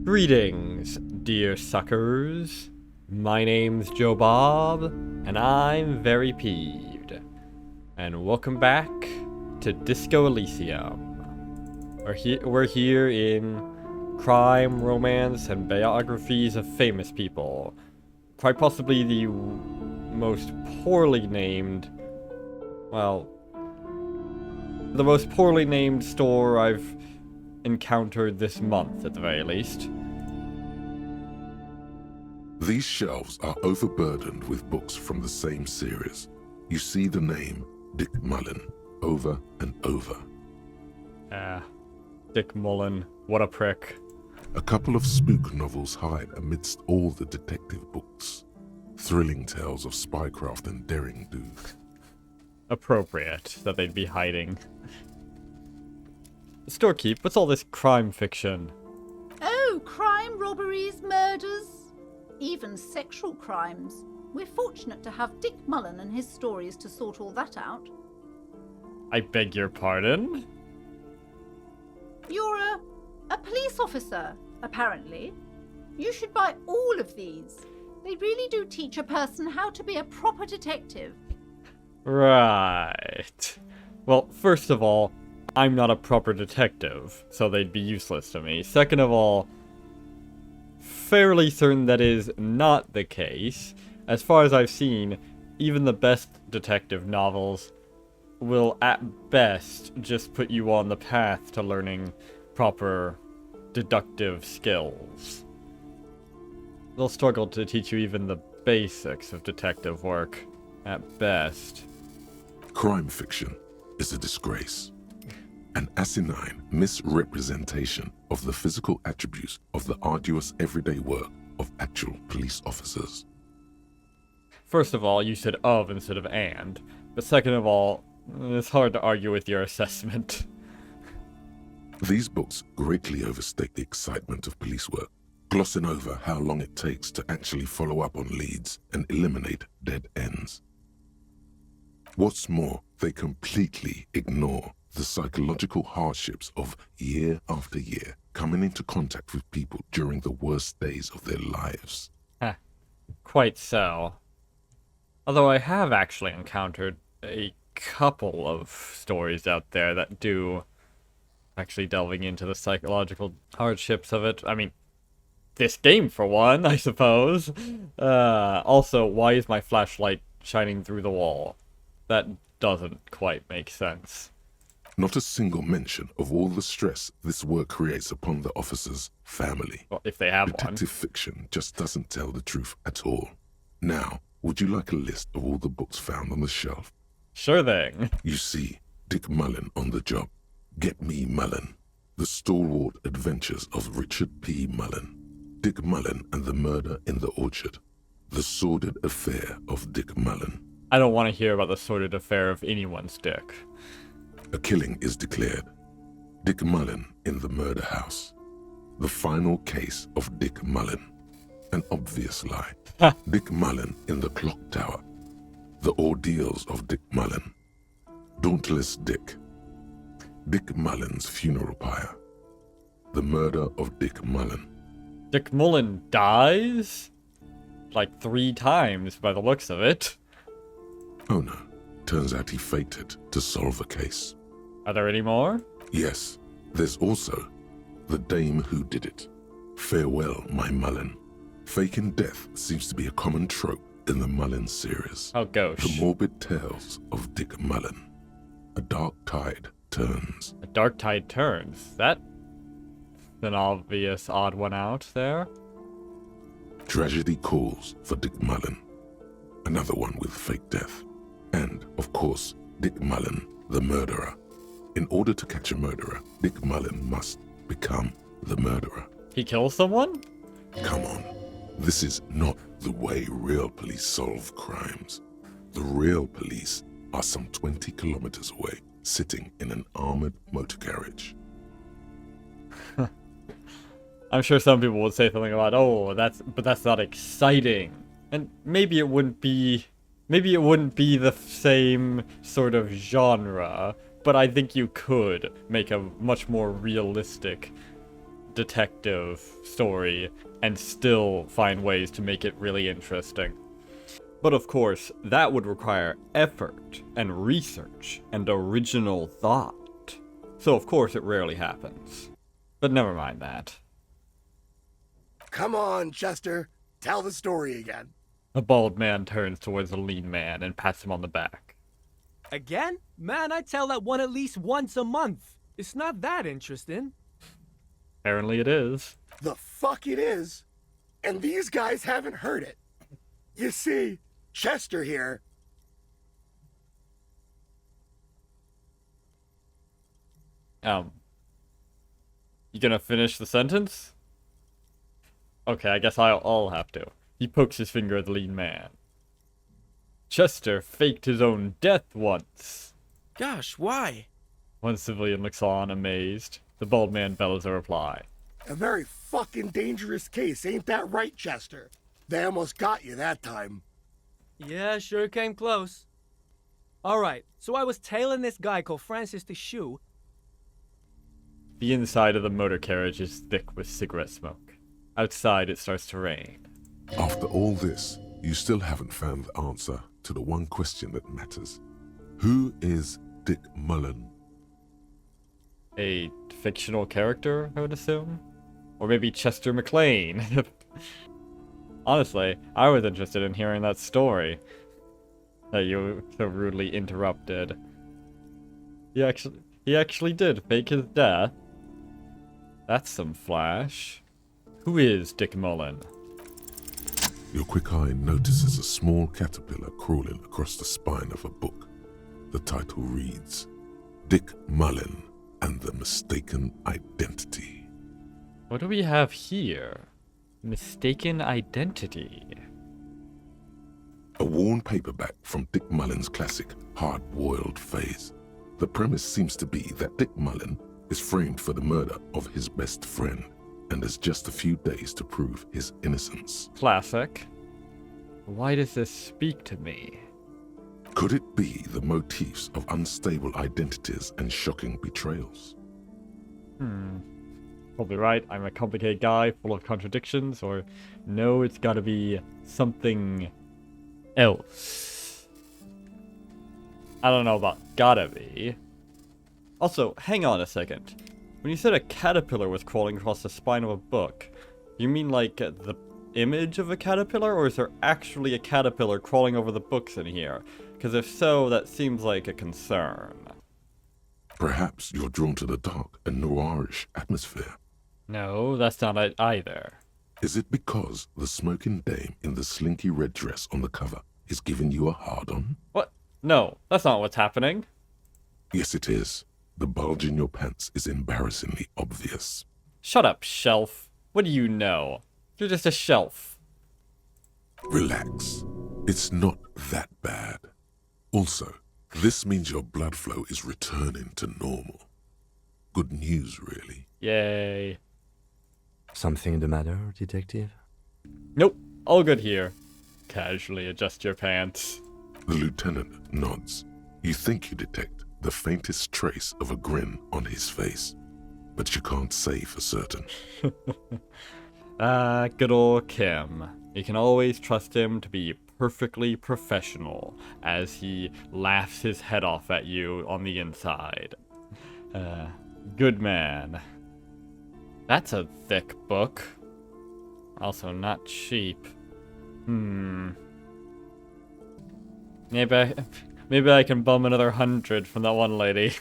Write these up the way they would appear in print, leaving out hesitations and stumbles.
Greetings, dear suckers. My name's Joe Bob, and I'm very peeved. And welcome back to Disco Elysium. We're here in crime, romance, and biographies of famous people. Quite possibly the most poorly named, well, the most poorly named store I've encountered this month, at the very least. These shelves are overburdened with books from the same series. You see the name Dick Mullen over and over. Dick Mullen, what a prick. A couple of spook novels hide amidst all the detective books. Thrilling tales of spycraft and daring do. Appropriate that they'd be hiding. Storekeep, what's all this crime fiction? Oh, crime, robberies, murders, even sexual crimes. We're fortunate to have Dick Mullen and his stories to sort all that out. I beg your pardon? You're a police officer, apparently. You should buy all of these. They really do teach a person how to be a proper detective. Right. Well, first of all, I'm not a proper detective, so they'd be useless to me. Second of all, fairly certain that is not the case. As far as I've seen, even the best detective novels will at best just put you on the path to learning proper deductive skills. They'll struggle to teach you even the basics of detective work, at best. Crime fiction is a disgrace. An asinine misrepresentation of the physical attributes of the arduous everyday work of actual police officers. First of all, you said of instead of and. But second of all, it's hard to argue with your assessment. These books greatly overstate the excitement of police work, glossing over how long it takes to actually follow up on leads and eliminate dead ends. What's more, they completely ignore the psychological hardships of year after year coming into contact with people during the worst days of their lives. Quite so. Although I have actually encountered a couple of stories out there that do actually delving into the psychological hardships of it. I mean, this game for one, I suppose. Also, why is my flashlight shining through the wall? That doesn't quite make sense. Not a single mention of all the stress this work creates upon the officer's family. Well, if they have Detective fiction just doesn't tell the truth at all. Now, would you like a list of all the books found on the shelf? Sure thing. You see Dick Mullen on the job. Get Me Mullen. The Stalwart Adventures of Richard P. Mullen. Dick Mullen and the Murder in the Orchard. The Sordid Affair of Dick Mullen. I don't want to hear about the sordid affair of anyone's dick. A killing is declared. Dick Mullen in the Murder House. The Final Case of Dick Mullen. An obvious lie. Dick Mullen in the Clock Tower. The Ordeals of Dick Mullen. Dauntless Dick. Dick Mullen's Funeral Pyre. The Murder of Dick Mullen. Dick Mullen dies? Like 3 times by the looks of it. Oh no, turns out he faked it to solve a case. Are there any more? Yes, there's also The Dame Who Did It. Farewell, My Mullen. Faking death seems to be a common trope in the Mullen series. Oh, gosh. The Morbid Tales of Dick Mullen. A Dark Tide Turns. A dark tide turns. That's an obvious odd one out there. Tragedy Calls for Dick Mullen. Another one with fake death. And, of course, Dick Mullen, the murderer. In order to catch a murderer, Dick Mullen must become the murderer. He kills someone? Come on. This is not the way real police solve crimes. The real police are some 20 kilometers away, sitting in an armored motor carriage. I'm sure some people would say something about, oh, that's not exciting. And maybe it wouldn't be the same sort of genre, but I think you could make a much more realistic detective story and still find ways to make it really interesting. But of course, that would require effort and research and original thought. So of course it rarely happens. But never mind that. Come on, Chester. Tell the story again. A bald man turns towards a lean man and pats him on the back. Again? Man, I tell that one at least once a month. It's not that interesting. Apparently it is. The fuck it is. And these guys haven't heard it. You see, Chester here. You gonna finish the sentence? Okay, I guess I'll have to. He pokes his finger at the lean man. Chester faked his own death once. Gosh, why? One civilian looks on, amazed. The bald man bellows a reply. A very fucking dangerous case, ain't that right, Chester? They almost got you that time. Yeah, sure came close. Alright, so I was tailing this guy called Francis the Shoe. The inside of the motor carriage is thick with cigarette smoke. Outside, it starts to rain. After all this, you still haven't found the answer to the one question that matters. Who is Dick Mullen? A fictional character, I would assume? Or maybe Chester McLean. Honestly, I was interested in hearing that story that you so rudely interrupted. He actually did fake his death. That's some flash. Who is Dick Mullen? Your quick eye notices a small caterpillar crawling across the spine of a book. The title reads, Dick Mullen and the Mistaken Identity. What do we have here? Mistaken identity. A worn paperback from Dick Mullen's classic hard-boiled phase. The premise seems to be that Dick Mullen is framed for the murder of his best friend and has just a few days to prove his innocence. Classic. Why does this speak to me? Could it be the motifs of unstable identities and shocking betrayals? Probably right. I'm a complicated guy full of contradictions, or no, it's gotta be something else. I don't know about gotta be. Also, hang on a second. When you said a caterpillar was crawling across the spine of a book, you mean like the image of a caterpillar, or is there actually a caterpillar crawling over the books in here? Because if so, that seems like a concern. Perhaps you're drawn to the dark and noirish atmosphere. No, that's not it either. Is it because the smoking dame in the slinky red dress on the cover is giving you a hard-on? What? No, that's not what's happening. Yes, it is. The bulge in your pants is embarrassingly obvious. Shut up, shelf. What do you know? You're just a shelf. Relax. It's not that bad. Also, this means your blood flow is returning to normal. Good news, really. Yay. Something the matter, detective? Nope, all good here. Casually adjust your pants. The lieutenant nods. You think you detect the faintest trace of a grin on his face, but you can't say for certain. Good old Kim. You can always trust him to be perfectly professional as he laughs his head off at you on the inside. Good man. That's a thick book. Also not cheap. Maybe I can bum another 100 from that one lady.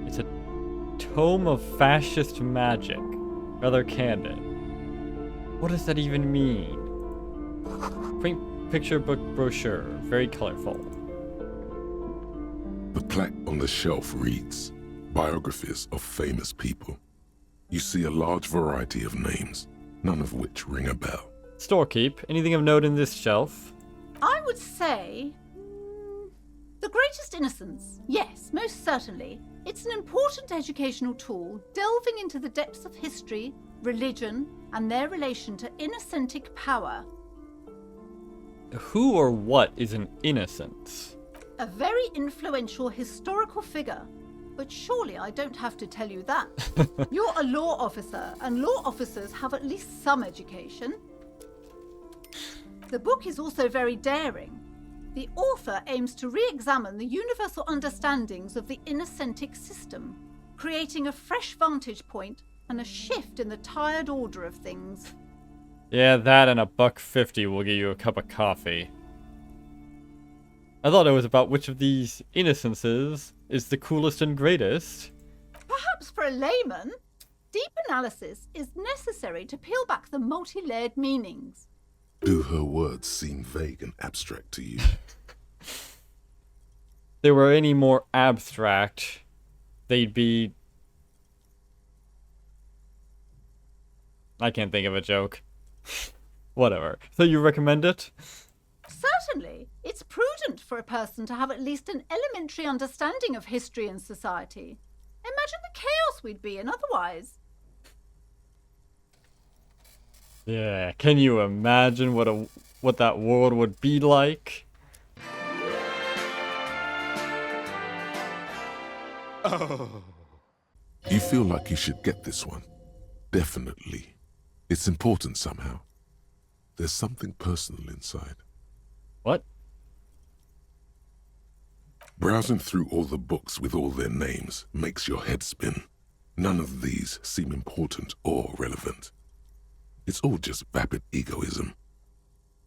It's a tome of fascist magic. Rather candid. What does that even mean? Quaint picture book brochure. Very colorful. The plaque on the shelf reads, Biographies of Famous People. You see a large variety of names, none of which ring a bell. Storekeep. Anything of note in this shelf? I would say. The Greatest Innocence. Yes, most certainly. It's an important educational tool delving into the depths of history, religion, and their relation to innocentic power. Who or what is an innocence? A very influential historical figure. But surely I don't have to tell you that. You're a law officer, and law officers have at least some education. The book is also very daring. The author aims to re-examine the universal understandings of the innocentic system, creating a fresh vantage point and a shift in the tired order of things. Yeah, that and $1.50 will get you a cup of coffee. I thought it was about which of these innocences is the coolest and greatest. Perhaps for a layman, deep analysis is necessary to peel back the multi-layered meanings. Do her words seem vague and abstract to you? If they were any more abstract, they'd be... I can't think of a joke. Whatever. So you recommend it? Certainly, it's prudent for a person to have at least an elementary understanding of history and society. Imagine the chaos we'd be in otherwise. Yeah, can you imagine what that world would be like? You feel like you should get this one. Definitely. It's important somehow. There's something personal inside. What? Browsing through all the books with all their names makes your head spin. None of these seem important or relevant. It's all just vapid egoism.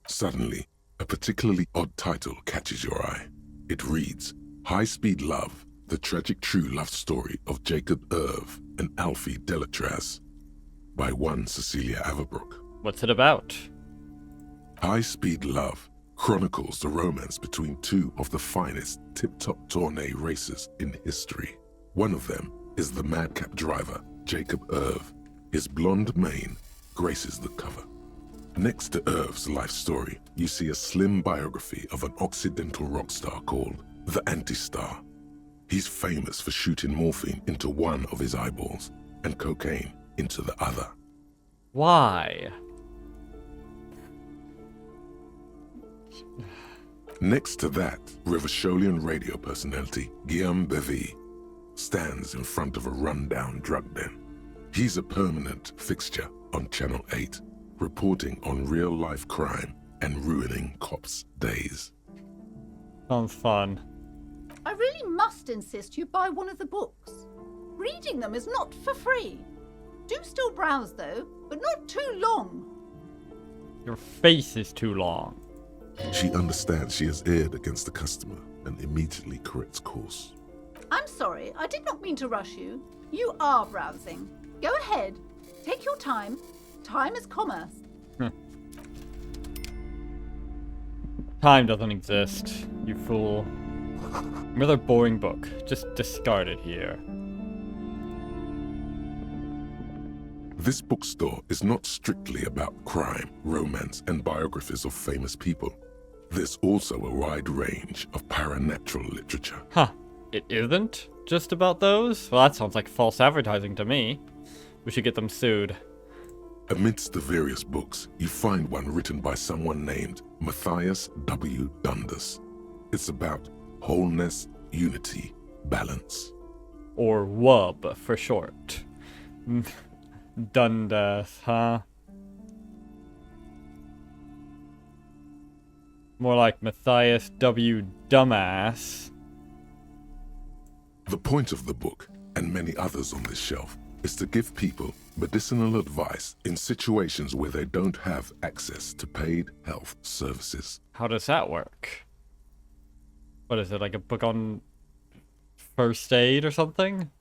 Suddenly, a particularly odd title catches your eye. It reads, High Speed Love, the tragic true love story of Jacob Irv and Alfie Delatraz, by one Cecilia Averbrook. What's it about? High Speed Love chronicles the romance between two of the finest tip-top tourney racers in history. One of them is the madcap driver, Jacob Irv. His blonde mane graces the cover. Next to Irv's life story, you see a slim biography of an Occidental rock star called the Anti-Star. He's famous for shooting morphine into one of his eyeballs and cocaine into the other. Why? Next to that, Rivasholian radio personality Guillaume Bevy stands in front of a rundown drug den. He's a permanent fixture on Channel 8, reporting on real-life crime and ruining cops' days. Sounds fun. I really must insist you buy one of the books. Reading them is not for free. Do still browse though, but not too long. Your face is too long. She understands she has erred against the customer and immediately corrects course. I'm sorry, I did not mean to rush you. You are browsing. Go ahead. Take your time. Time is commerce. Time doesn't exist, you fool. Another boring book. Just discard it here. This bookstore is not strictly about crime, romance, and biographies of famous people. There's also a wide range of paranatural literature. Huh. It isn't just about those? Well, that sounds like false advertising to me. We should get them sued. Amidst the various books, you find one written by someone named Matthias W. Dundas. It's about wholeness, unity, balance. Or WUB for short. Dundas, huh? More like Matthias W. Dumbass. The point of the book, and many others on this shelf, is to give people medicinal advice in situations where they don't have access to paid health services. How does that work? What is it, like a book on first aid or something?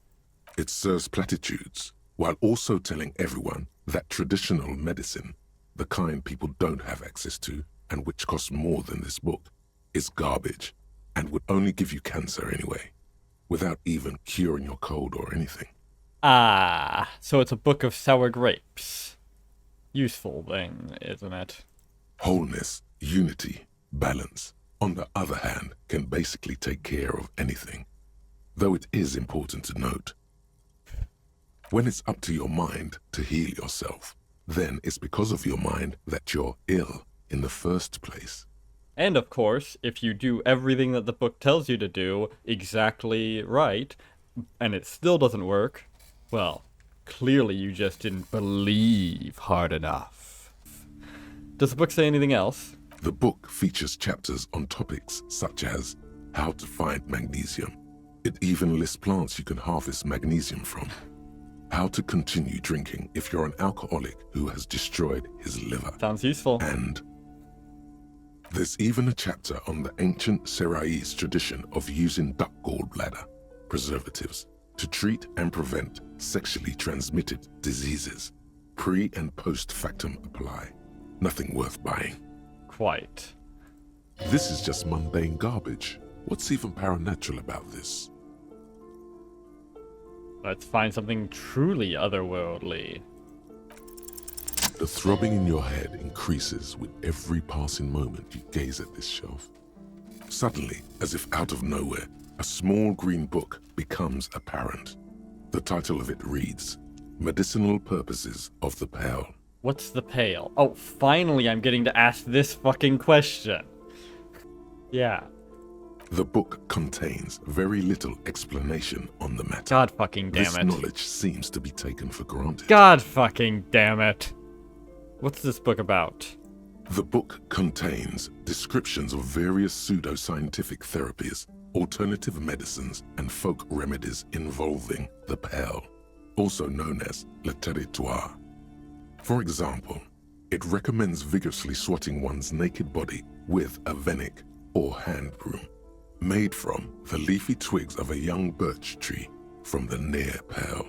It serves platitudes, while also telling everyone that traditional medicine, the kind people don't have access to, and which costs more than this book, is garbage, and would only give you cancer anyway, without even curing your cold or anything. Ah, so it's a book of sour grapes. Useful thing, isn't it? Wholeness, unity, balance, on the other hand, can basically take care of anything. Though it is important to note, when it's up to your mind to heal yourself, then it's because of your mind that you're ill in the first place. And of course, if you do everything that the book tells you to do exactly right, and it still doesn't work, well, clearly you just didn't believe hard enough. Does the book say anything else? The book features chapters on topics such as how to find magnesium. It even lists plants you can harvest magnesium from. How to continue drinking if you're an alcoholic who has destroyed his liver. Sounds useful. And there's even a chapter on the ancient Seraïs tradition of using duck gallbladder preservatives to treat and prevent sexually transmitted diseases. Pre and post factum apply. Nothing worth buying. Quite. This is just mundane garbage. What's even paranatural about this? Let's find something truly otherworldly. The throbbing in your head increases with every passing moment you gaze at this shelf. Suddenly, as if out of nowhere, a small green book becomes apparent. The title of it reads, Medicinal Purposes of the Pale. What's the pale? Oh, finally I'm getting to ask this fucking question. Yeah. The book contains very little explanation on the matter. God fucking damn This it. knowledge seems to be taken for granted. God fucking damn it. What's this book about? The book contains descriptions of various pseudoscientific therapies, alternative medicines, and folk remedies involving the pale, also known as le territoire. For example, it recommends vigorously swatting one's naked body with a venik or hand broom, made from the leafy twigs of a young birch tree from the near pale.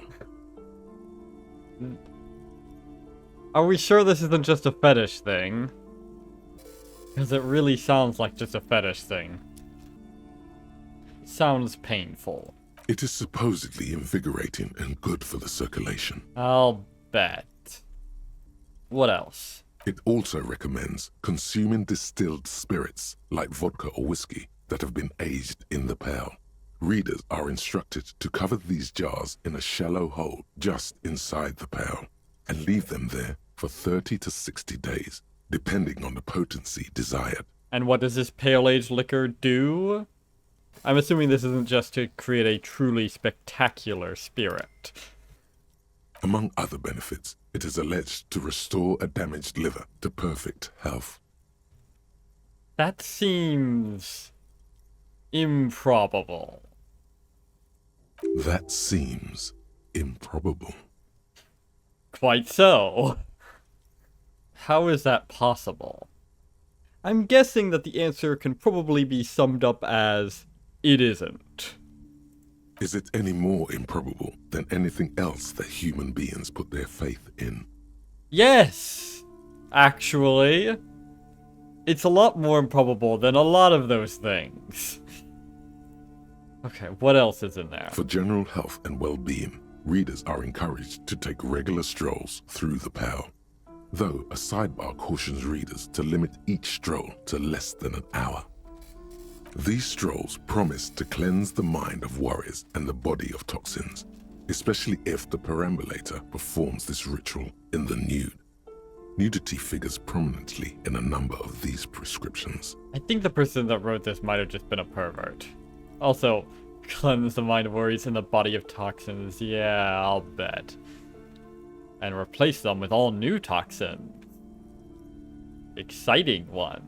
Are we sure this isn't just a fetish thing? Because it really sounds like just a fetish thing. Sounds painful. It is supposedly invigorating and good for the circulation. I'll bet. What else? It also recommends consuming distilled spirits like vodka or whiskey that have been aged in the pale. Readers are instructed to cover these jars in a shallow hole just inside the pale and leave them there for 30 to 60 days, depending on the potency desired. And what does this pale aged liquor do? I'm assuming this isn't just to create a truly spectacular spirit. Among other benefits, it is alleged to restore a damaged liver to perfect health. That seems improbable. That seems improbable. Quite so. How is that possible? I'm guessing that the answer can probably be summed up as, it isn't. Is it any more improbable than anything else that human beings put their faith in? Yes! Actually, it's a lot more improbable than a lot of those things. Okay, what else is in there? For general health and well-being, readers are encouraged to take regular strolls through the pale, though a sidebar cautions readers to limit each stroll to less than an hour. These strolls promise to cleanse the mind of worries and the body of toxins, especially if the perambulator performs this ritual in the nude. Nudity figures prominently in a number of these prescriptions. I think the person that wrote this might have just been a pervert. Also, cleanse the mind of worries and the body of toxins. Yeah, I'll bet. And replace them with all new toxins. Exciting one.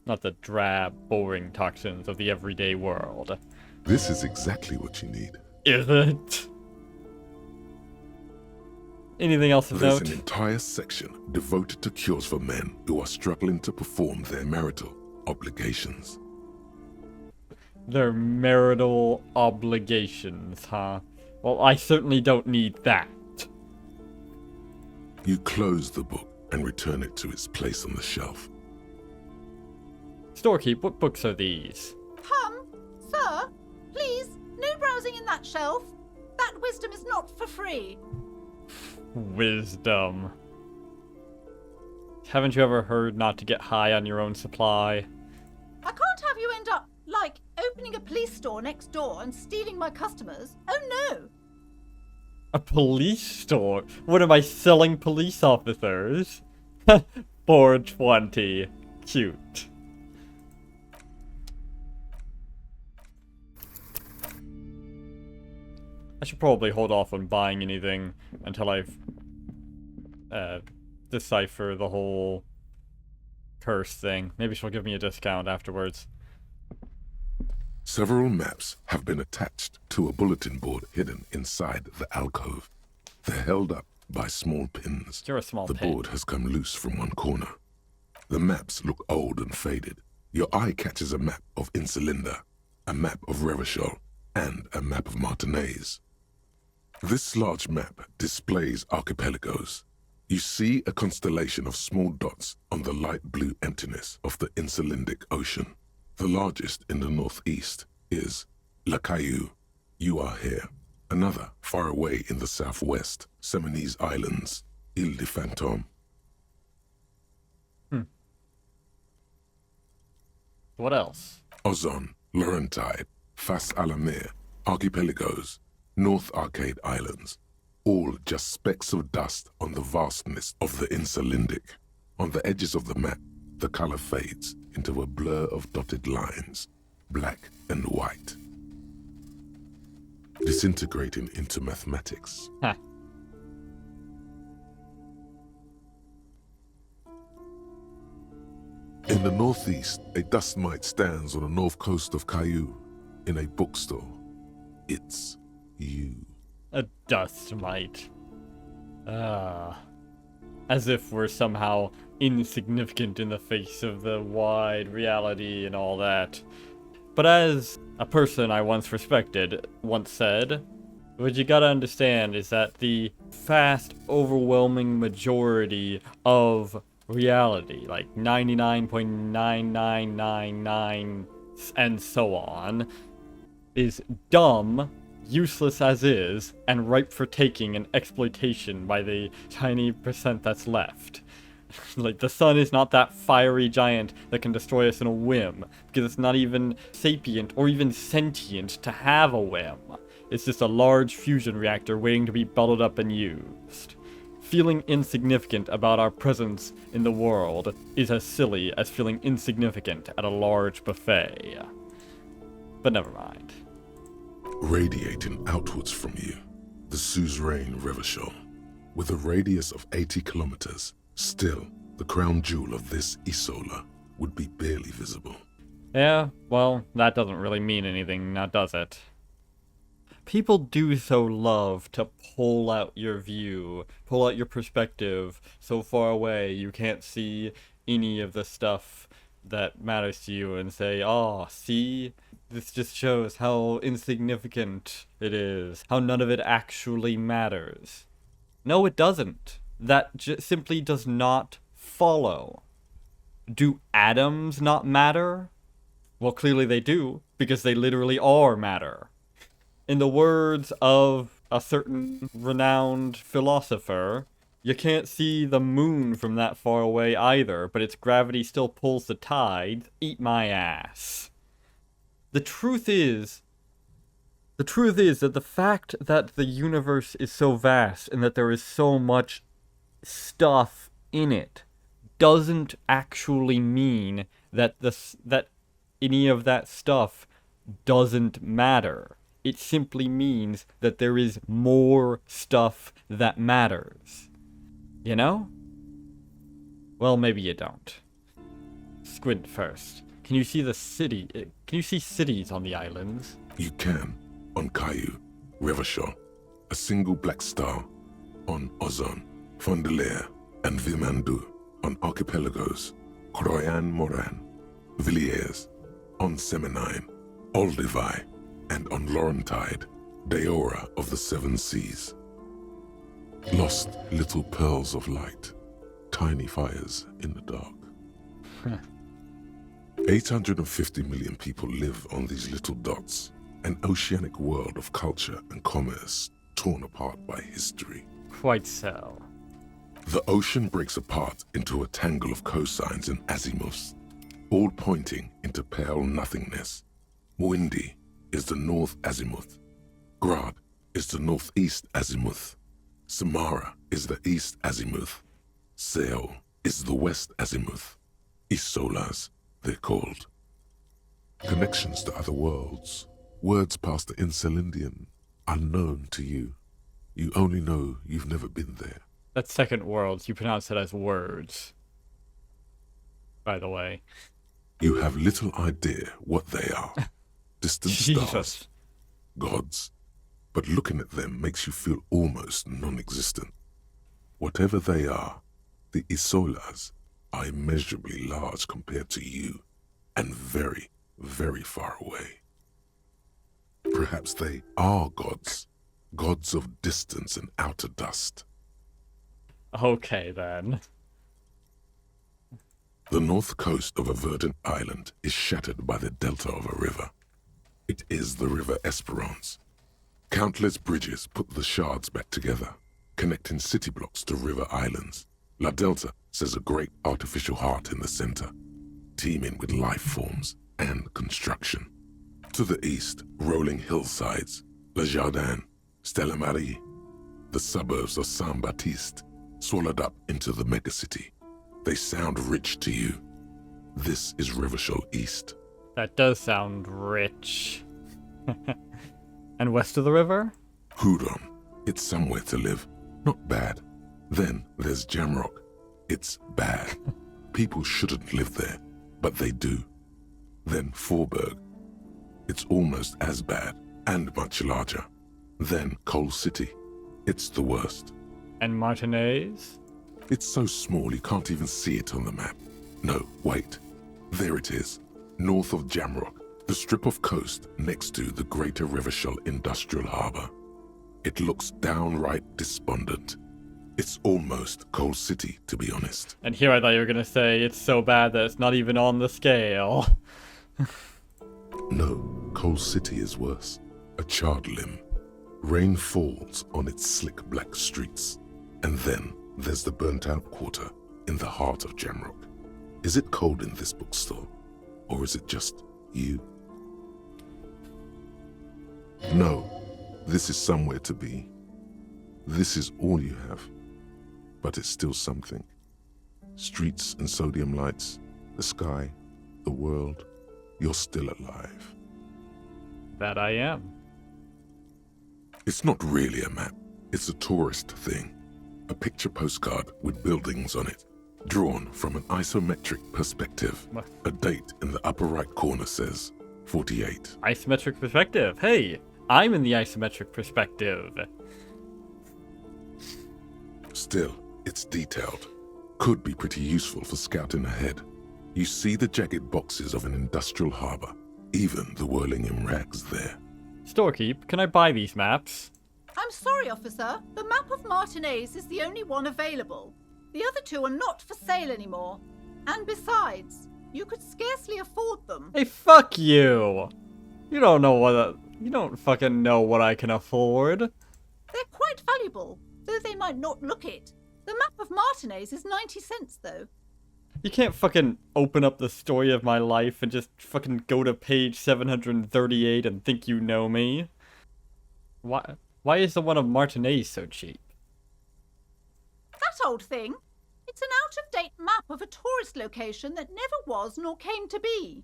Not the drab, boring toxins of the everyday world. This is exactly what you need. Is it? Anything else of There's note? an entire section devoted to cures for men who are struggling to perform their marital obligations. Their marital obligations, huh? Well, I certainly don't need that. You close the book and return it to its place on the shelf. Storekeep, what books are these? Sir, please, no browsing in that shelf. That wisdom is not for free. Wisdom. Haven't you ever heard not to get high on your own supply? I can't have you end up, like, opening a police store next door and stealing my customers. Oh no! A police store? What am I, selling police officers? 420. Cute. I should probably hold off on buying anything until I've decipher the whole curse thing. Maybe she'll give me a discount afterwards. Several maps have been attached to a bulletin board hidden inside the alcove. They're held up by small pins. You're a small The pin. board has come loose from one corner. The maps look old and faded. Your eye catches a map of Insulinda, a map of Revachol, and a map of Martinez. This large map displays archipelagos. You see a constellation of small dots on the light blue emptiness of the Insulindic Ocean. The largest in the northeast is La Caillou. You are here. Another, far away in the southwest, Seminese Islands, Ile de Fantôme. What else? Ozon, Laurentide, Fas à la Mer, Archipelagos, North Arcade Islands, all just specks of dust on the vastness of the Insulindic. On the edges of the map, the color fades into a blur of dotted lines, black and white, disintegrating into mathematics. Huh. In the northeast, a dust mite stands on the north coast of Caillou in a bookstore. It's you. A dust mite. As if we're somehow insignificant in the face of the wide reality and all that. But as a person I once respected once said, what you gotta understand is that the vast, overwhelming majority of reality, like 99.9999 and so on, is dumb, useless as is, and ripe for taking and exploitation by the tiny percent that's left. Like, the sun is not that fiery giant that can destroy us in a whim, because it's not even sapient or even sentient to have a whim. It's just a large fusion reactor waiting to be bottled up and used. Feeling insignificant about our presence in the world is as silly as feeling insignificant at a large buffet. But never mind. Radiating outwards from you, the suzerain Revachol, with a radius of 80 kilometers, still, the crown jewel of this Isola would be barely visible. Yeah, well, that doesn't really mean anything, now does it? People do so love to pull out your view, pull out your perspective so far away you can't see any of the stuff that matters to you and say, oh, see? This just shows how insignificant it is, how none of it actually matters. No, it doesn't. That simply does not follow. Do atoms not matter? Well, clearly they do, because they literally are matter. In the words of a certain renowned philosopher, you can't see the moon from that far away either, but its gravity still pulls the tide. Eat my ass. The truth is that the fact that the universe is so vast and that there is so much stuff in it doesn't actually mean that that any of that stuff doesn't matter. It simply means that there is more stuff that matters. You know? Well, maybe you don't. Squint first. Can you see the city? Can you see cities on the islands? You can, on Caillou, Revachol, a single black star, on Ozon, Fondelier, and Vilmandu, on Archipelagos, Croyan Moran, Villiers, on Seminine, Olduvai, and on Laurentide, Deora of the Seven Seas. Lost little pearls of light, tiny fires in the dark. 850 million people live on these little dots, an oceanic world of culture and commerce torn apart by history. Quite so. The ocean breaks apart into a tangle of cosines and azimuths, all pointing into pale nothingness. Windy is the north azimuth. Grad is the northeast azimuth. Samara is the east azimuth. Seol is the west azimuth. Isolas, they're called. Connections to other worlds, words past the Insulindian, unknown to you. You only know you've never been there. That's second worlds. You pronounce it as words. By the way. You have little idea what they are. Distant Jesus. stars, gods. But looking at them makes you feel almost non-existent. Whatever they are, the Isolas are immeasurably large compared to you, and very, very far away. Perhaps they are gods, gods of distance and outer dust. Okay, then. The north coast of a verdant island is shattered by the delta of a river. It is the River Esperance. Countless bridges put the shards back together, connecting city blocks to river islands. La Delta says a great artificial heart in the center, teeming with life forms and construction. To the east, rolling hillsides, Le Jardin, Stella Marie, the suburbs of Saint-Baptiste, swallowed up into the megacity. They sound rich to you. This is Rivershell East. That does sound rich. And west of the river? Houdon. It's somewhere to live. Not bad. Then there's Jamrock. It's bad. People shouldn't live there, but they do. Then Forberg. It's almost as bad, and much larger. Then Coal City. It's the worst. And Martinez? It's so small you can't even see it on the map. No, wait. There it is. North of Jamrock. The strip of coast next to the Greater Rivershell Industrial Harbour. It looks downright despondent. It's almost Coal City, to be honest. And here I thought you were gonna say it's so bad that it's not even on the scale. No, Coal City is worse. A charred limb. Rain falls on its slick black streets. And then there's the burnt-out quarter in the heart of Jamrock. Is it cold in this bookstore? Or is it just you? No, this is somewhere to be. This is all you have. But it's still something. Streets and sodium lights, the sky, the world. You're still alive. That I am. It's not really a map. It's a tourist thing. A picture postcard with buildings on it, drawn from an isometric perspective. What? A date in the upper right corner says 48. Isometric perspective. Hey, I'm in the isometric perspective. Still, it's detailed. Could be pretty useful for scouting ahead. You see the jagged boxes of an industrial harbor, even the whirling in rags there. Storekeep, can I buy these maps? I'm sorry, officer. The map of Martinez is the only one available. The other two are not for sale anymore. And besides, you could scarcely afford them. Hey, fuck you! You don't know you don't fucking know what I can afford. They're quite valuable, though they might not look it. The map of Martinez is 90 cents, though. You can't fucking open up the story of my life and just fucking go to page 738 and think you know me. Why is the one of Martinez so cheap? That old thing. It's an out-of-date map of a tourist location that never was nor came to be.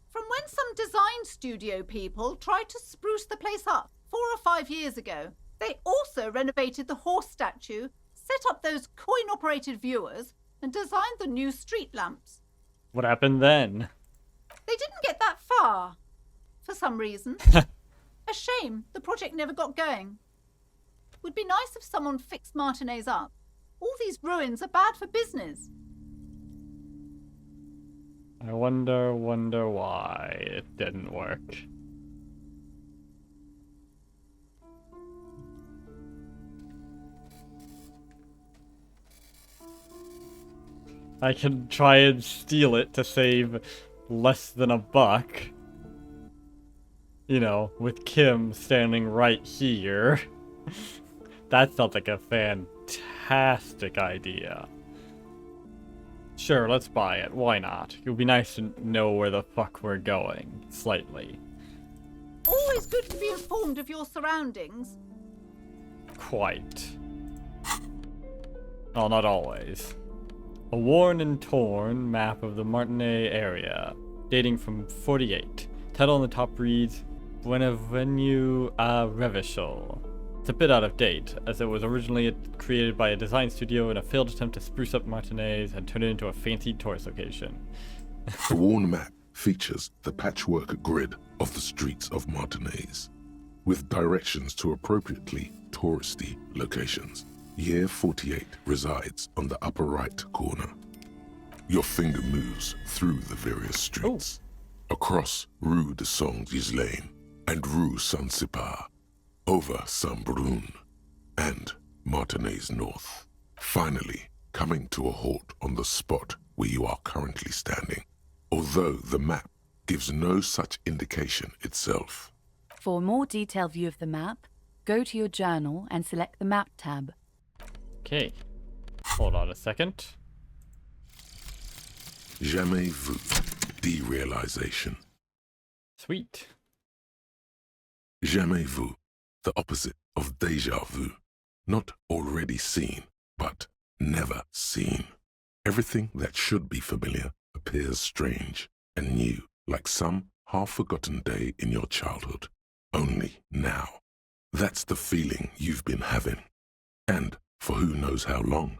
From when some design studio people tried to spruce the place up 4 or 5 years ago. They also renovated the horse statue, set up those coin-operated viewers, and designed the new street lamps. What happened then? They didn't get that far, for some reason. A shame the project never got going. Would be nice if someone fixed Martinez up. All these ruins are bad for business. I wonder why it didn't work. I can try and steal it to save less than $1. You know, with Kim standing right here. That sounds like a fantastic idea. Sure, let's buy it. Why not? It would be nice to know where the fuck we're going, slightly. Always good to be informed of your surroundings. Quite. Oh, not always. A worn and torn map of the Martinez area, dating from 48. Title on the top reads, Buenavenu Revishal. It's a bit out of date, as it was originally created by a design studio in a failed attempt to spruce up Martinez and turn it into a fancy tourist location. The worn map features the patchwork grid of the streets of Martinez, with directions to appropriately touristy locations. Year 48 resides on the upper right corner. Your finger moves through the various streets, across Rue de Saint-Ghislain and Rue Saint-Sipar, over Saint-Brun and Martinez North, finally coming to a halt on the spot where you are currently standing, although the map gives no such indication itself. For a more detailed view of the map, go to your journal and select the Map tab. Okay. Hold on a second. Jamais vu. Derealization. Sweet. Jamais vu. The opposite of déjà vu. Not already seen, but never seen. Everything that should be familiar appears strange and new, like some half-forgotten day in your childhood. Only now. That's the feeling you've been having. And for who knows how long.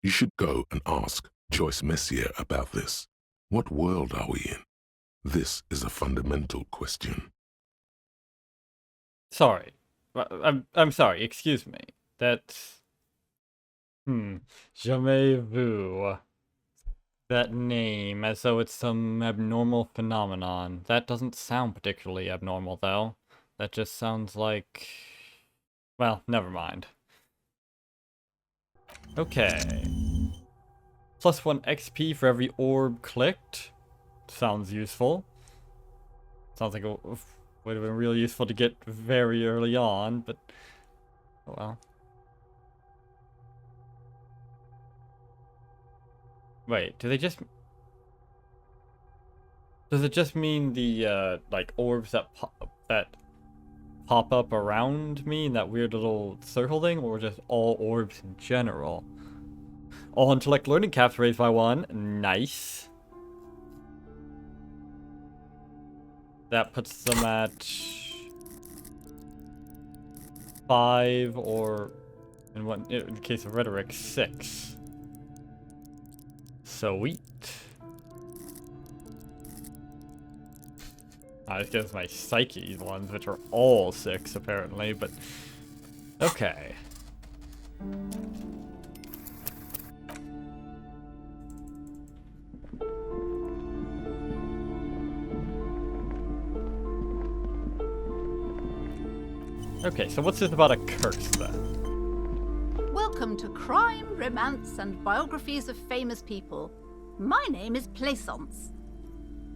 You should go and ask Joyce Messier about this. What world are we in? This is a fundamental question. Sorry. I'm sorry, excuse me. That's... Jamais vu. That name, as though it's some abnormal phenomenon. That doesn't sound particularly abnormal, though. That just sounds like... Well, never mind. Okay. +1 XP for every orb clicked. Sounds useful. Sounds like it would have been real useful to get very early on, but... Oh well. Wait, do they just... Does it just mean the, like, orbs that pop up around me in that weird little circle thing, or just all orbs in general? All intellect learning caps raised by 1. Nice. That puts them at 5, or in the case of rhetoric, 6. Sweet. I guess my psyche ones, which are all 6 apparently, but okay. Okay, so what's this about a curse then? Welcome to Crime, Romance, and Biographies of Famous People. My name is Plaisance.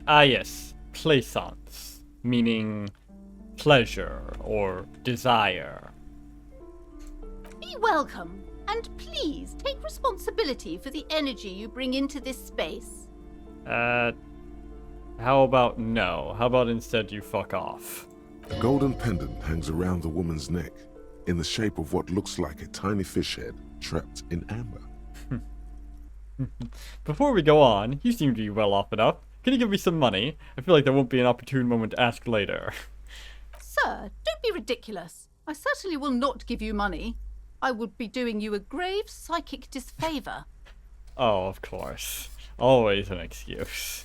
Ah yes, plaisance, meaning pleasure or desire. Be welcome, and please take responsibility for the energy you bring into this space. How about no? How about instead you fuck off? A golden pendant hangs around the woman's neck, in the shape of what looks like a tiny fish head trapped in amber. Before we go on, you seem to be well off enough. Can you give me some money? I feel like there won't be an opportune moment to ask later. Sir, don't be ridiculous. I certainly will not give you money. I would be doing you a grave psychic disfavor. Oh, of course. Always an excuse.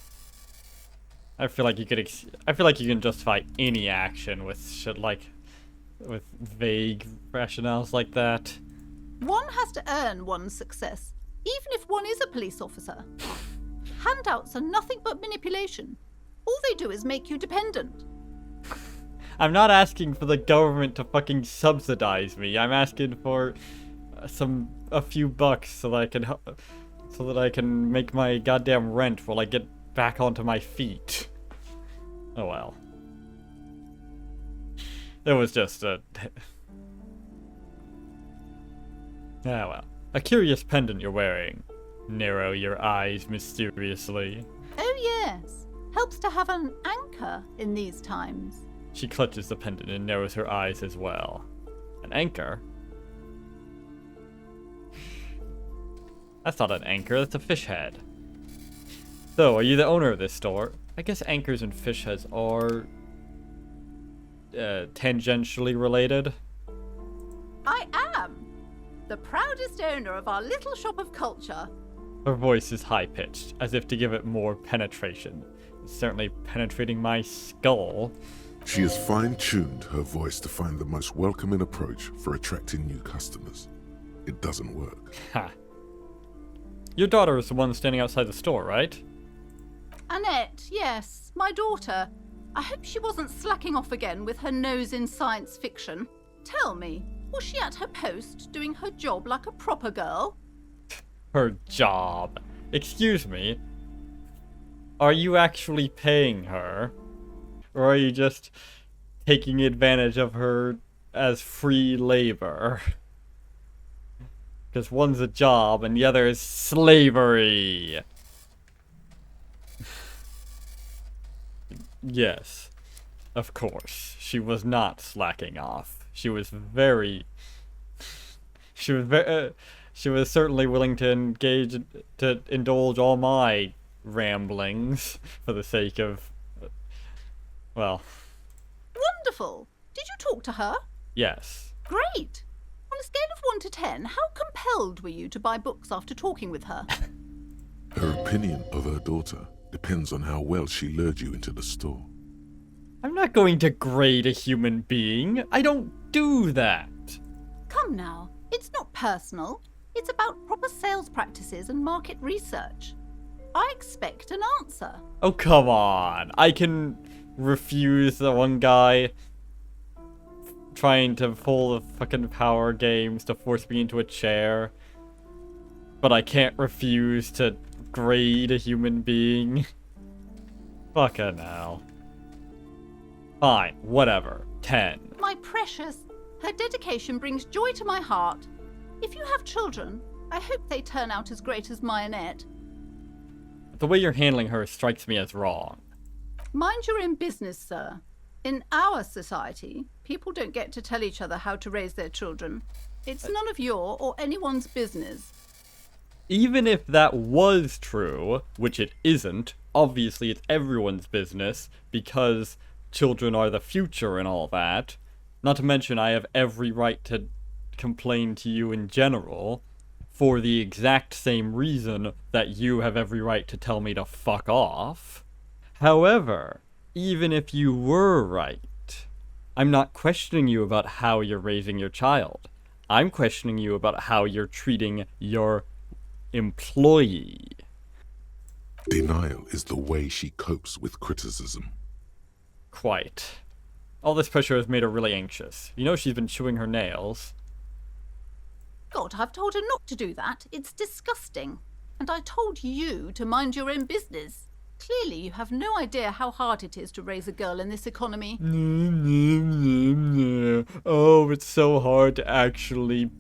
I feel like you could. I feel like you can justify any action with shit like, with vague rationales like that. One has to earn one's success, even if one is a police officer. Handouts are nothing but manipulation. All they do is make you dependent. I'm not asking for the government to fucking subsidize me. I'm asking for a few bucks so that I can make my goddamn rent while I get back onto my feet. Oh well. It was just a... Ah well. A curious pendant you're wearing. Narrow your eyes mysteriously. Oh yes, helps to have an anchor in these times. She clutches the pendant and narrows her eyes as well. An anchor? That's not an anchor, that's a fish head. So, are you the owner of this store? I guess anchors and fish heads are tangentially related? I am the proudest owner of our little shop of culture. Her voice is high-pitched, as if to give it more penetration. It's certainly penetrating my skull. She has fine-tuned her voice to find the most welcoming approach for attracting new customers. It doesn't work. Ha. Your daughter is the one standing outside the store, right? Annette, yes, my daughter. I hope she wasn't slacking off again with her nose in science fiction. Tell me, was she at her post doing her job like a proper girl? Her job. Excuse me. Are you actually paying her? Or are you just taking advantage of her as free labor? Because one's a job and the other is slavery. Yes, of course. She was not slacking off. She was certainly willing to indulge all my ramblings for the sake of, well, Wonderful. Did you talk to her? yes. Great. On a scale of 1 to 10, how compelled were you to buy books after talking with her? Her opinion of her daughter depends on how well she lured you into the store. I'm not going to grade a human being. I don't do that. Come now, it's not personal. It's about proper sales practices and market research. I expect an answer. Oh, come on. I can refuse the one guy trying to pull the fucking power games to force me into a chair. But I can't refuse to grade a human being. Fucking hell. Fine, whatever. 10. My precious, her dedication brings joy to my heart. If you have children, I hope they turn out as great as my Annette. The way you're handling her strikes me as wrong. Mind your own business, sir. In our society, people don't get to tell each other how to raise their children. It's none of your or anyone's business. Even if that was true, which it isn't, obviously it's everyone's business, because children are the future and all that. Not to mention I have every right to complain to you in general, for the exact same reason that you have every right to tell me to fuck off. However, even if you were right, I'm not questioning you about how you're raising your child. I'm questioning you about how you're treating your employee. Denial is the way she copes with criticism. Quite. All this pressure has made her really anxious. You know she's been chewing her nails. God, I've told her not to do that. It's disgusting. And I told you to mind your own business. Clearly, you have no idea how hard it is to raise a girl in this economy. Oh, it's so hard to actually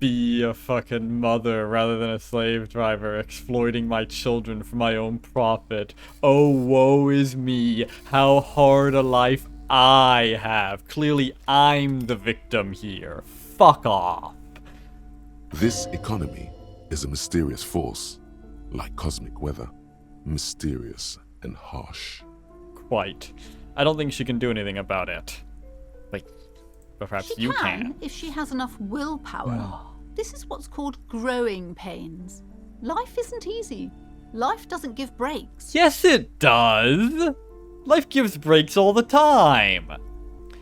be a fucking mother rather than a slave driver, exploiting my children for my own profit. Oh, woe is me. How hard a life I have. Clearly, I'm the victim here. Fuck off. This economy is a mysterious force, like cosmic weather, mysterious and harsh. Quite. I don't think she can do anything about it. Like, perhaps She you can if she has enough willpower. This is what's called growing pains. Life isn't easy. Life doesn't give breaks. Yes, it does. Life gives breaks all the time.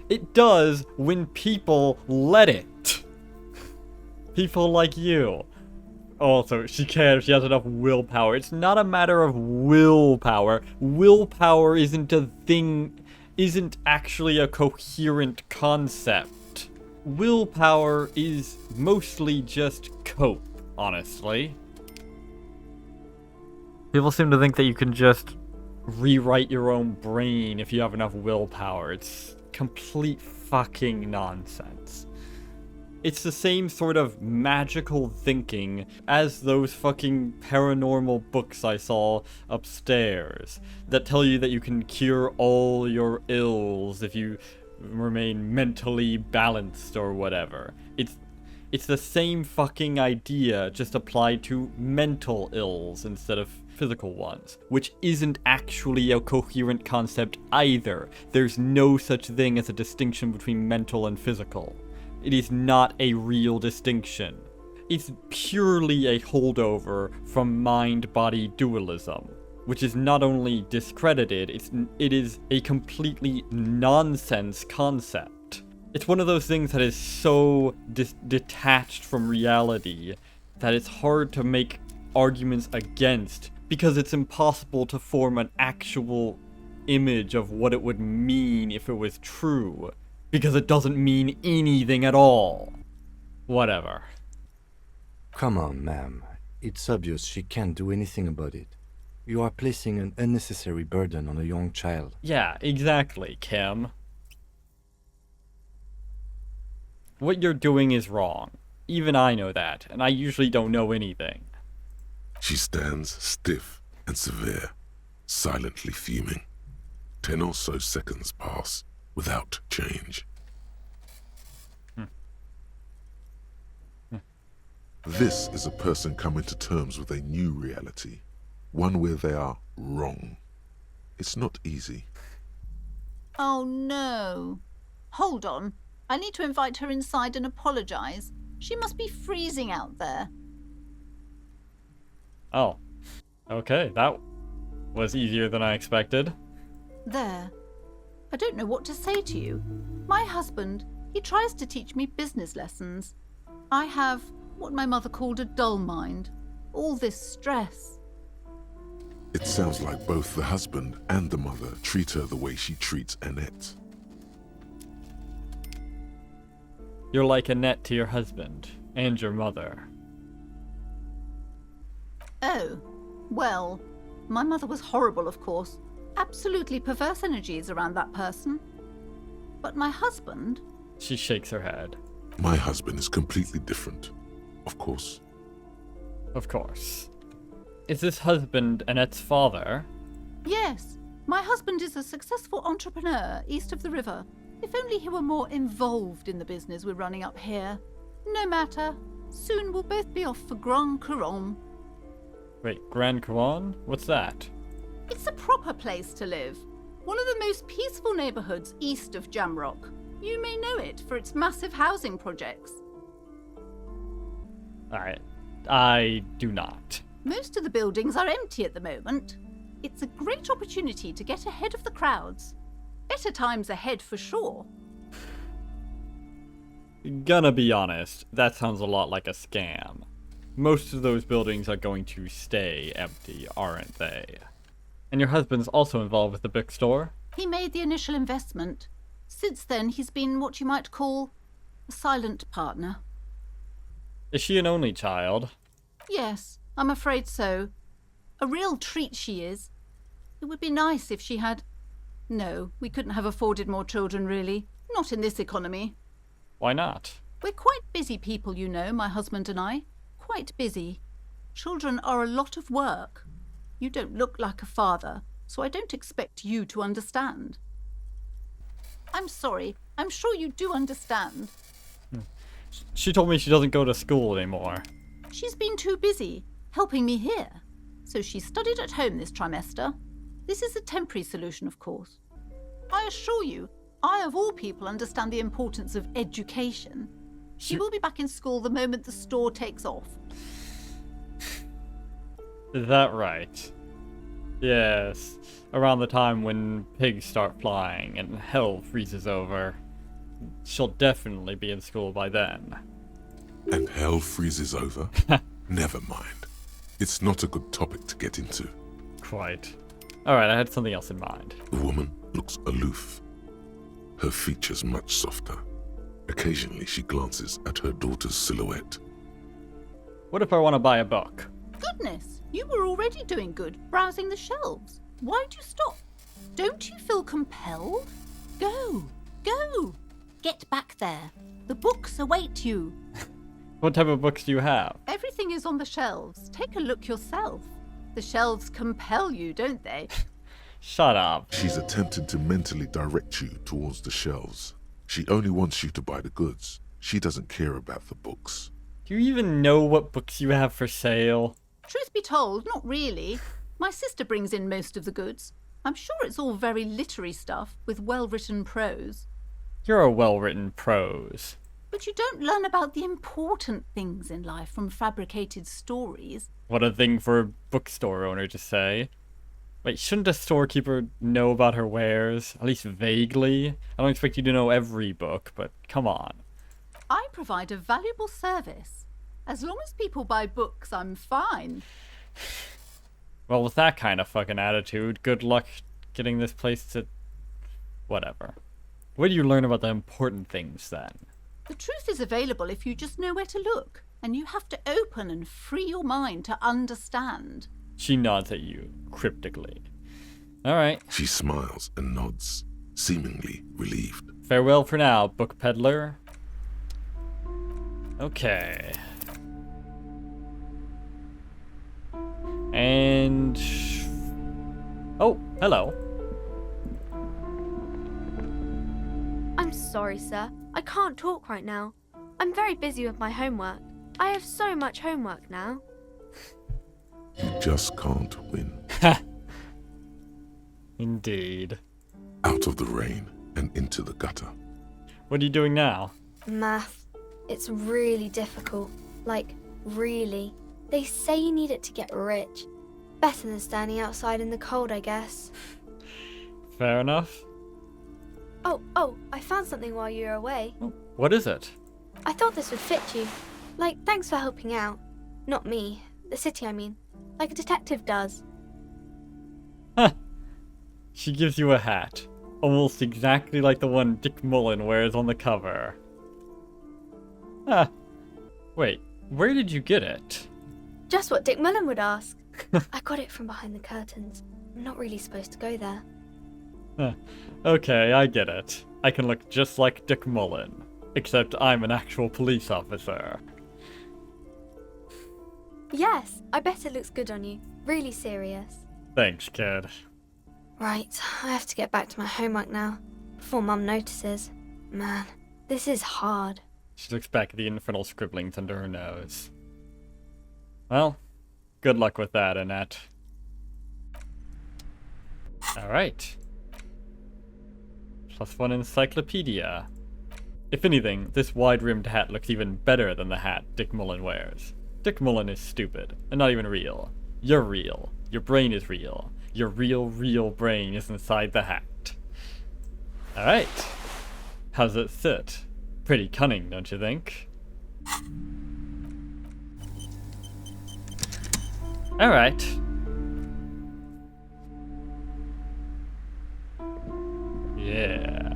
It does when people let it. People like you. Also, she can if she has enough willpower. It's not a matter of willpower. Willpower isn't a thing, isn't actually a coherent concept. Willpower is mostly just cope, honestly. People seem to think that you can just rewrite your own brain if you have enough willpower. It's complete fucking nonsense. It's the same sort of magical thinking as those fucking paranormal books I saw upstairs that tell you that you can cure all your ills if you remain mentally balanced or whatever. It's the same fucking idea, just applied to mental ills instead of physical ones, which isn't actually a coherent concept either. There's no such thing as a distinction between mental and physical. It is not a real distinction. It's purely a holdover from mind-body dualism, which is not only discredited, it is a completely nonsense concept. It's one of those things that is so detached from reality that it's hard to make arguments against, because it's impossible to form an actual image of what it would mean if it was true, because it doesn't mean anything at all. Whatever. Come on, ma'am. It's obvious she can't do anything about it. You are placing an unnecessary burden on a young child. Yeah, exactly, Kim. What you're doing is wrong. Even I know that, and I usually don't know anything. She stands stiff and severe, silently fuming. 10 or so seconds pass without change. This is a person coming to terms with a new reality, one where they are wrong. It's not easy. Oh no. Hold on. I need to invite her inside and apologize. She must be freezing out there. Oh. Okay, that was easier than I expected. There. I don't know what to say to you. My husband, he tries to teach me business lessons. I have what my mother called a dull mind. All this stress. It sounds like both the husband and the mother treat her the way she treats Annette. You're like Annette to your husband and your mother. Oh, well, my mother was horrible, of course. Absolutely perverse energies around that person. But my husband... She shakes her head. My husband is completely different, of course. Of course. Is this husband Annette's father? Yes, my husband is a successful entrepreneur east of the river. If only he were more involved in the business we're running up here. No matter. Soon we'll both be off for Grand Couronne. Wait, Grand Couronne? What's that? It's a proper place to live. One of the most peaceful neighborhoods east of Jamrock. You may know it for its massive housing projects. Alright, I do not. Most of the buildings are empty at the moment. It's a great opportunity to get ahead of the crowds. Better times ahead for sure. Gonna be honest, that sounds a lot like a scam. Most of those buildings are going to stay empty, aren't they? And your husband's also involved with the bookstore? He made the initial investment. Since then, he's been what you might call a silent partner. Is she an only child? Yes, I'm afraid so. A real treat she is. It would be nice if she had... No, we couldn't have afforded more children, really. Not in this economy. Why not? We're quite busy people, you know, my husband and I. Quite busy. Children are a lot of work. You don't look like a father, so I don't expect you to understand. I'm sorry. I'm sure you do understand. She told me she doesn't go to school anymore. She's been too busy helping me here. So she studied at home this trimester. This is a temporary solution, of course. I assure you, I of all people understand the importance of education. She will be back in school the moment the store takes off. Is that right? Yes. Around the time when pigs start flying and hell freezes over. She'll definitely be in school by then. And hell freezes over? Never mind. It's not a good topic to get into. Quite. Alright, I had something else in mind. The woman looks aloof. Her features much softer. Occasionally she glances at her daughter's silhouette. What if I want to buy a book? Goodness, you were already doing good, browsing the shelves. Why'd you stop? Don't you feel compelled? Go, go. Get back there. The books await you. What type of books do you have? Everything is on the shelves. Take a look yourself. The shelves compel you, don't they? Shut up. She's attempting to mentally direct you towards the shelves. She only wants you to buy the goods. She doesn't care about the books. Do you even know what books you have for sale? Truth be told, not really. My sister brings in most of the goods. I'm sure it's all very literary stuff with well-written prose. You're a well-written prose. But you don't learn about the important things in life from fabricated stories. What a thing for a bookstore owner to say. Wait, shouldn't a storekeeper know about her wares? At least vaguely? I don't expect you to know every book, but come on. I provide a valuable service. As long as people buy books, I'm fine. Well, with that kind of fucking attitude, good luck getting this place to... whatever. Where do you learn about the important things, then? The truth is available if you just know where to look. And you have to open and free your mind to understand. She nods at you, cryptically. Alright. She smiles and nods, seemingly relieved. Farewell for now, book peddler. Okay. And... oh, hello. I'm sorry, sir. I can't talk right now. I'm very busy with my homework. I have so much homework now. You just can't win. Indeed. Out of the rain and into the gutter. What are you doing now? Math. It's really difficult. Like, really. They say you need it to get rich. Better than standing outside in the cold, I guess. Fair enough. Oh, I found something while you were away. What is it? I thought this would fit you. Like, thanks for helping out. Not me. The city, I mean. Like a detective does. Huh. She gives you a hat. Almost exactly like the one Dick Mullen wears on the cover. Huh. Wait, where did you get it? Just what Dick Mullen would ask. I got it from behind the curtains. I'm not really supposed to go there. Huh. Okay, I get it. I can look just like Dick Mullen. Except I'm an actual police officer. Yes, I bet it looks good on you. Really serious. Thanks, kid. Right, I have to get back to my homework now. Before Mum notices. Man, this is hard. She looks back at the infernal scribblings under her nose. Well, good luck with that, Annette. Alright. +1 encyclopedia. If anything, this wide-rimmed hat looks even better than the hat Dick Mullen wears. Dick Mullen is stupid, and not even real. You're real. Your brain is real. Your real brain is inside the hat. Alright. How's it sit? Pretty cunning, don't you think? Alright. Yeah.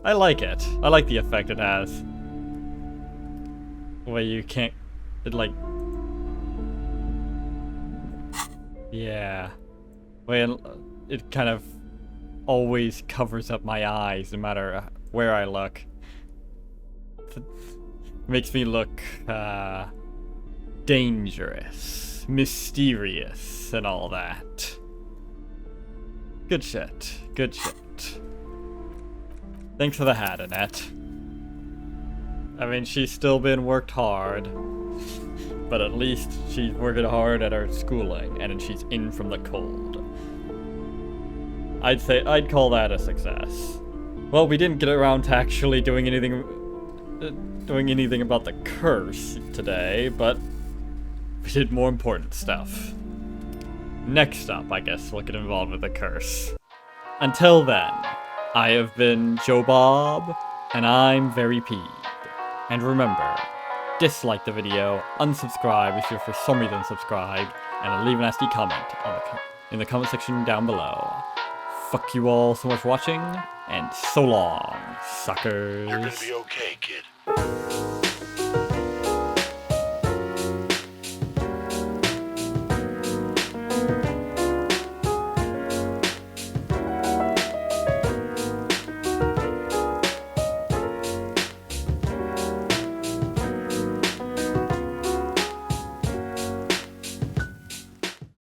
I like it. I like the effect it has. Where you can't... it like... yeah. Where it kind of always covers up my eyes no matter where I look. It makes me look, dangerous, mysterious, and all that. Good shit. Good shit. Thanks for the hat, Annette. I mean, she's still been worked hard, but at least she's working hard at her schooling, and she's in from the cold. I'd call that a success. Well, we didn't get around to actually doing anything about the curse today, but we did more important stuff. Next up, I guess we'll get involved with the curse. Until then, I have been Joe Bob, and I'm very peeved. And remember, dislike the video, unsubscribe if you're for some reason subscribed, and leave a nasty comment in the comment section down below. Fuck you all so much for watching, and so long, suckers. You're gonna be okay, kid.